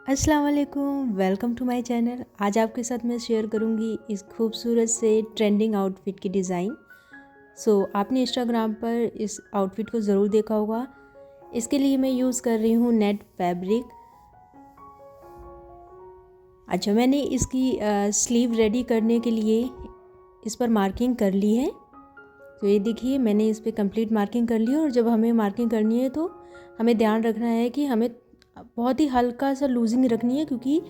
अस्सलाम वालेकुम, welcome to my channel. आज आपके साथ मैं शेयर करूंगी इस खूबसूरत से ट्रेंडिंग आउटफिट की डिज़ाइन। आपने इंस्टाग्राम पर इस आउटफिट को ज़रूर देखा होगा। इसके लिए मैं यूज़ कर रही हूँ नेट फैब्रिक। अच्छा, मैंने इसकी स्लीव रेडी करने के लिए इस पर मार्किंग कर ली है। तो ये देखिए, मैंने इस पर कंप्लीट मार्किंग कर ली है। और जब हमें मार्किंग करनी है तो हमें ध्यान रखना है कि हमें बहुत ही हल्का सा लूजिंग रखनी है, क्योंकि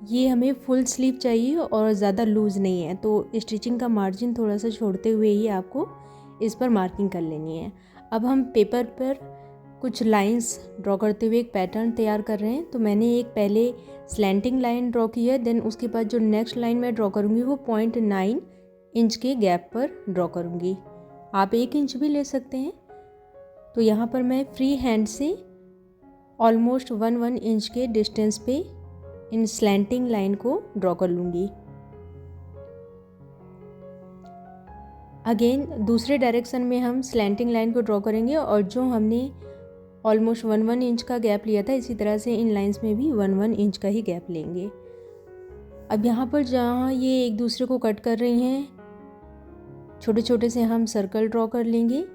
ये हमें फुल स्लीव चाहिए और ज़्यादा लूज़ नहीं है। तो स्टिचिंग का मार्जिन थोड़ा सा छोड़ते हुए ही आपको इस पर मार्किंग कर लेनी है। अब हम पेपर पर कुछ लाइंस ड्रॉ करते हुए एक पैटर्न तैयार कर रहे हैं। तो मैंने एक पहले स्लैंटिंग लाइन ड्रॉ की है, देन उसके बाद जो नेक्स्ट लाइन मैं ड्रॉ करूँगी वो 0.9 इंच के गैप पर ड्रॉ करूँगी। आप 1 इंच भी ले सकते हैं। तो यहाँ पर मैं फ्री हैंड से ऑलमोस्ट 1 इंच के डिस्टेंस पे इन स्लैंटिंग लाइन को ड्रॉ कर लूँगी। अगेन दूसरे डायरेक्शन में हम स्लैंटिंग लाइन को ड्रॉ करेंगे और जो हमने ऑलमोस्ट 1 इंच का गैप लिया था, इसी तरह से इन लाइंस में भी 1 इंच का ही गैप लेंगे। अब यहाँ पर जहाँ ये एक दूसरे को कट कर रही हैं, छोटे छोटे से हम सर्कल ड्रॉ कर लेंगे।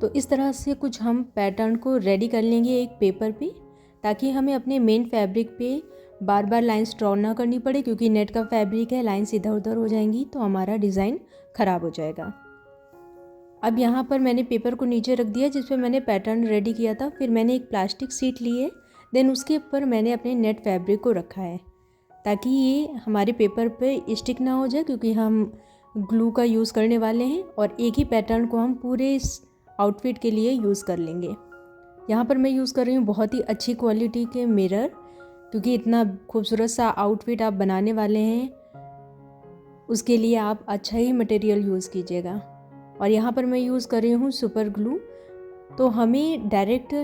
तो इस तरह से कुछ हम पैटर्न को रेडी कर लेंगे एक पेपर पे, ताकि हमें अपने मेन फैब्रिक पे बार बार लाइंस ड्रॉ ना करनी पड़े, क्योंकि नेट का फैब्रिक है, लाइंस इधर उधर हो जाएंगी तो हमारा डिज़ाइन ख़राब हो जाएगा। अब यहाँ पर मैंने पेपर को नीचे रख दिया जिस पे मैंने पैटर्न रेडी किया था। फिर मैंने एक प्लास्टिक शीट ली है, देन उसके ऊपर मैंने अपने नेट फैब्रिक को रखा है, ताकि ये हमारे पेपर पे स्टिक ना हो जाए, क्योंकि हम ग्लू का यूज़ करने वाले हैं और एक ही पैटर्न को हम पूरे इस आउटफिट के लिए यूज़ कर लेंगे। यहाँ पर मैं यूज़ कर रही हूँ बहुत ही अच्छी क्वालिटी के मिरर, क्योंकि इतना खूबसूरत सा आउटफिट आप बनाने वाले हैं, उसके लिए आप अच्छा ही मटेरियल यूज़ कीजिएगा। और यहाँ पर मैं यूज़ कर रही हूँ सुपर ग्लू। तो हमें डायरेक्ट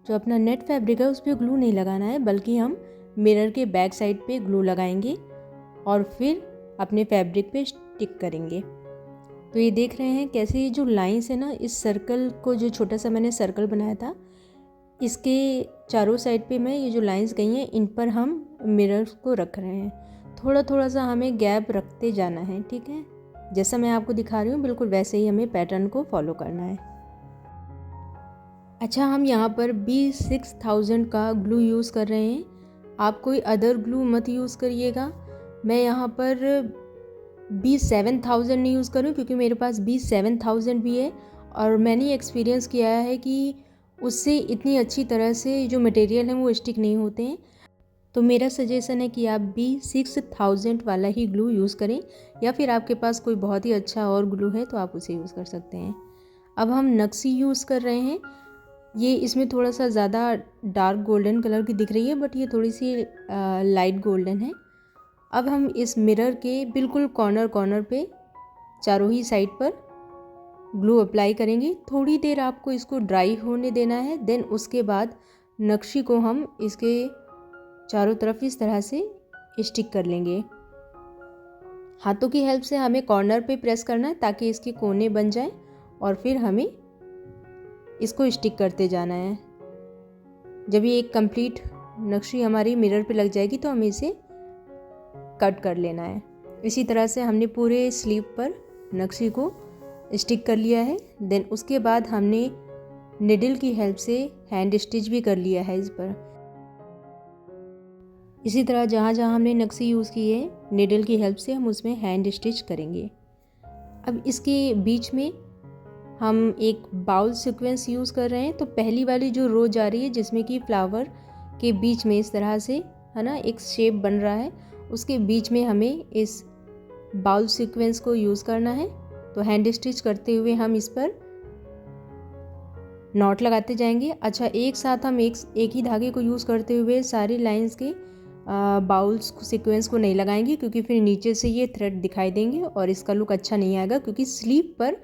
जो अपना नेट फैब्रिक है उस पर ग्लू नहीं लगाना है, बल्कि हम मिरर के बैक साइड पे ग्लू लगाएंगे और फिर अपने फैब्रिक पे स्टिक करेंगे। तो ये देख रहे हैं कैसे ये जो लाइंस है ना, इस सर्कल को, जो छोटा सा मैंने सर्कल बनाया था, इसके चारों साइड पे मैं ये जो लाइंस गई हैं इन पर हम मिरर्स को रख रहे हैं। थोड़ा थोड़ा सा हमें गैप रखते जाना है, ठीक है। जैसा मैं आपको दिखा रही हूँ बिल्कुल वैसे ही हमें पैटर्न को फॉलो करना है। अच्छा, हम यहाँ पर B6000 का ग्लू यूज़ कर रहे हैं। आप कोई अदर ग्लू मत यूज़ करिएगा। मैं यहाँ पर B7000 नहीं यूज़ करूँ, क्योंकि मेरे पास B7000 भी है और मैंने एक्सपीरियंस किया है कि उससे इतनी अच्छी तरह से जो मटेरियल है वो स्टिक नहीं होते हैं। तो मेरा सजेशन है कि आप B6000 वाला ही ग्लू यूज़ करें, या फिर आपके पास कोई बहुत ही अच्छा और ग्लू है तो आप उसे यूज़ कर सकते हैं। अब हम नक्सी यूज़ कर रहे हैं। ये इसमें थोड़ा सा ज़्यादा डार्क गोल्डन कलर की दिख रही है, बट ये थोड़ी सी लाइट गोल्डन है। अब हम इस मिरर के बिल्कुल कॉर्नर कॉर्नर पे चारों ही साइड पर ग्लू अप्लाई करेंगे। थोड़ी देर आपको इसको ड्राई होने देना है, देन उसके बाद नक्शी को हम इसके चारों तरफ इस तरह से स्टिक कर लेंगे। हाथों की हेल्प से हमें कॉर्नर पे प्रेस करना है ताकि इसके कोने बन जाएं, और फिर हमें इसको स्टिक करते जाना है। जब ये एक कंप्लीट नक्शी हमारी मिरर पे लग जाएगी तो हमें इसे कट कर लेना है। इसी तरह से हमने पूरे स्लीव पर नक्शी को स्टिक कर लिया है। देन उसके बाद हमने निडल की हेल्प से हैंड स्टिच भी कर लिया है इस पर। इसी तरह जहाँ जहाँ हमने नक्शी यूज़ की है, निडल की हेल्प से हम उसमें हैंड स्टिच करेंगे। अब इसके बीच में हम एक बाउल सीक्वेंस यूज़ कर रहे हैं। तो पहली वाली जो रो जा रही है जिसमें कि फ्लावर के बीच में इस तरह से है ना एक शेप बन रहा है, उसके बीच में हमें इस बाउल सीक्वेंस को यूज़ करना है। तो हैंड स्टिच करते हुए हम इस पर नॉट लगाते जाएंगे। अच्छा, एक साथ हम एक ही धागे को यूज़ करते हुए सारी लाइंस के बाउल्स सीक्वेंस को नहीं लगाएंगे, क्योंकि फिर नीचे से ये थ्रेड दिखाई देंगे और इसका लुक अच्छा नहीं आएगा, क्योंकि स्लीव पर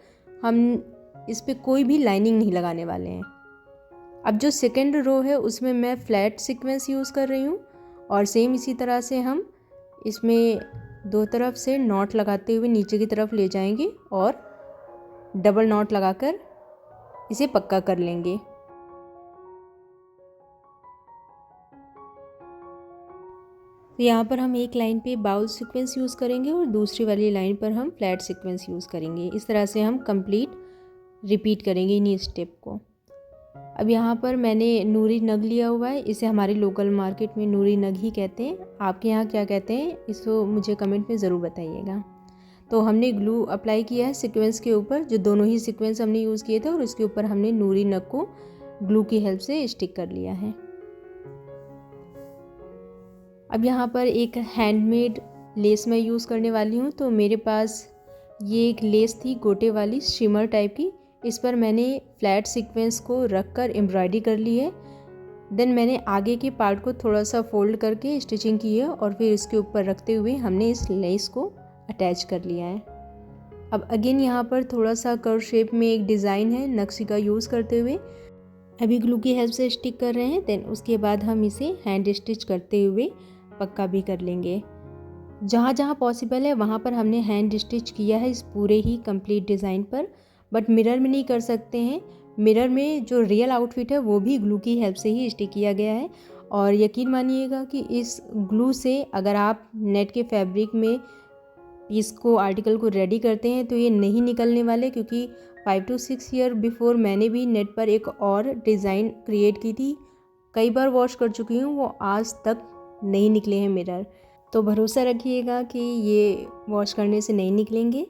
हम इस पर कोई भी लाइनिंग नहीं लगाने वाले हैं। अब जो सेकेंड रो है उसमें मैं फ्लैट सीक्वेंस यूज़ कर रही हूँ, और सेम इसी तरह से हम इसमें दो तरफ से नॉट लगाते हुए नीचे की तरफ ले जाएंगे और डबल नॉट लगाकर इसे पक्का कर लेंगे। तो यहाँ पर हम एक लाइन पे बाउल सीक्वेंस यूज़ करेंगे और दूसरी वाली लाइन पर हम फ्लैट सीक्वेंस यूज़ करेंगे। इस तरह से हम कंप्लीट रिपीट करेंगे इन्हीं स्टेप को। अब यहाँ पर मैंने नूरी नग लिया हुआ है, इसे हमारे लोकल मार्केट में नूरी नग ही कहते हैं। आपके यहाँ क्या कहते हैं इसको मुझे कमेंट में ज़रूर बताइएगा। तो हमने ग्लू अप्लाई किया है सीक्वेंस के ऊपर, जो दोनों ही सीक्वेंस हमने यूज़ किए थे, और उसके ऊपर हमने नूरी नग को ग्लू की हेल्प से स्टिक कर लिया है। अब यहाँ पर एक हैंडमेड लेस मैं यूज़ करने वाली हूँ। तो मेरे पास ये एक लेस थी गोटे वाली शिमर टाइप की, इस पर मैंने फ्लैट सीक्वेंस को रख कर एम्ब्रॉयडरी कर ली है। देन मैंने आगे के पार्ट को थोड़ा सा फोल्ड करके स्टिचिंग की है और फिर इसके ऊपर रखते हुए हमने इस लेस को अटैच कर लिया है। अब अगेन यहाँ पर थोड़ा सा कर्व शेप में एक डिज़ाइन है नक्शी का यूज़ करते हुए अभी ग्लू की हेल्प से स्टिक कर रहे हैं। देन उसके बाद हम इसे हैंड स्टिच करते हुए पक्का भी कर लेंगे। जहाँ जहाँ पॉसिबल है वहाँ पर हमने हैंड स्टिच किया है इस पूरे ही कंप्लीट डिज़ाइन पर, बट मिरर में नहीं कर सकते हैं। मिरर में जो रियल आउटफिट है वो भी ग्लू की हेल्प से ही स्टिक किया गया है। और यकीन मानिएगा कि इस ग्लू से अगर आप नेट के फैब्रिक में इसको आर्टिकल को रेडी करते हैं तो ये नहीं निकलने वाले, क्योंकि 5 to 6 ईयर बिफोर मैंने भी नेट पर एक और डिज़ाइन क्रिएट की थी। कई बार वॉश कर चुकी हूँ, वो आज तक नहीं निकले हैं मिरर। तो भरोसा रखिएगा कि ये वॉश करने से नहीं निकलेंगे।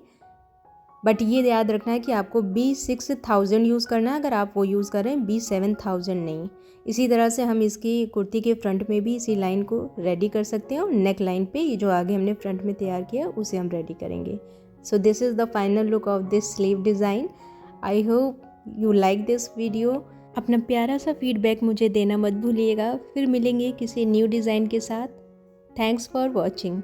बट ये याद रखना है कि आपको B6000 यूज़ करना है, अगर आप वो यूज़ कर रहे हैं B7000 नहीं। इसी तरह से हम इसकी कुर्ती के फ्रंट में भी इसी लाइन को रेडी कर सकते हैं और नेक लाइन पे ये जो आगे हमने फ्रंट में तैयार किया उसे हम रेडी करेंगे। So this is the final look of this sleeve design. I hope you like this video. अपना प्यारा सा फीडबैक मुझे देना मत भूलिएगा। फिर मिलेंगे किसी न्यू डिज़ाइन के साथ। Thanks for watching.